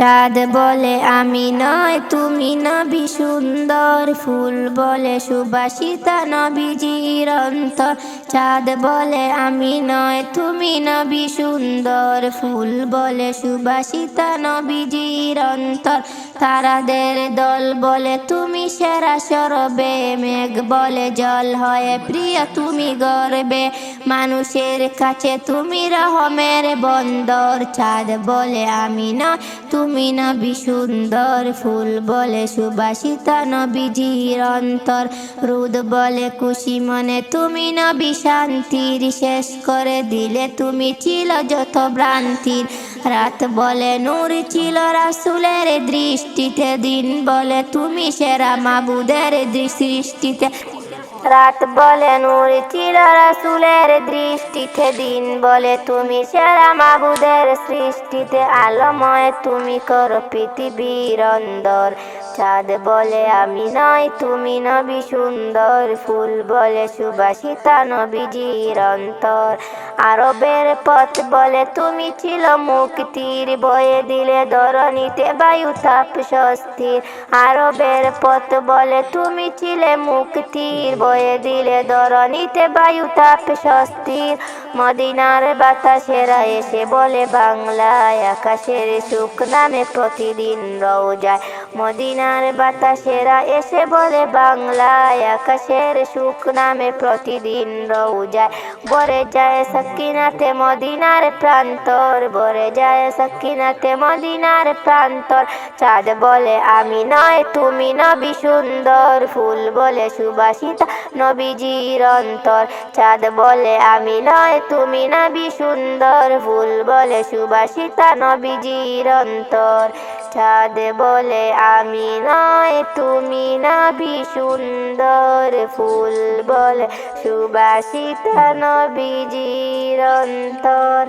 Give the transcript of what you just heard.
চাঁদ বলে আমি নয় তুমি নবী সুন্দর, ফুল বলে সুবাসিতা নবীজির অন্তর। চাঁদ বলে আমি নয় তুমি নবী সুন্দর, ফুল বলে সুবাসিতা নবীজির অন্তর। তারাদের দল বলে তুমি সেরা সরবে, মেঘ বলে জল হয়ে প্রিয় তুমি গর্বে, মানুষের কাছে তুমি রহমের বন্দর। চাঁদ বলে আমি নয় তুমি নবী সুন্দর, ফুল বলে সুবাসিতা নবীজির অন্তর। রোদ বলে খুশি মনে তুমি নবী শান্তির, শেষ করে দিলে তুমি ছিল যত ভ্রান্তির। রাত বলে নূর ছিল রাসূলের দৃষ্টিতে, দিন বলে তুমি সেরা মাবুদের সৃষ্টিতে। রাত বলে নূর ছিল রাসূলের দৃষ্টিতে, দিন বলে তুমি সেরা মাবুদের সৃষ্টিতে। আলোময় তুমি করো পৃথিবীর অন্দর। চাঁদ বলে আমি নয় তুমি নবী সুন্দর, ফুল বলে সুবাসিতা নবীজির অন্তর। আরবের পথ বলে তুমি ছিল মুক্তির, বয়ে দিলে ধরণীতে বায়ু তাপ স্বস্তির। আরবের পথ বলে তুমি ছিলে মুক্তির, বয়ে দিলে ধরণীতে বায়ু তাপ স্বস্তির। মদিনার বাতাসেরা এসে বলে বাংলায়, আকাশের সুখ নামে প্রতিদিন রওজায়। মদিনার বাতাসেরা এসে বলে বাংলায়, আকাশের সুখ নামে প্রতিদিন রওজায়। ভরে যায় সাকিনাতে মদিনার প্রান্তর, ভরে যায় সাকিনাতে মদিনার প্রান্তর। চাঁদ বলে আমি নয় তুমি নবী সুন্দর, ফুল বলে সুবাসিতা নবীজির অন্তর। চাঁদ বলে আমি নয় তুমি নবী সুন্দর, ফুল বলে সুবাসিতা নবীজির অন্তর। চাঁদ বলে আমি নয় তুমি নবী সুন্দর, ফুল বলে সুবাসিতা নবীজির অন্তর।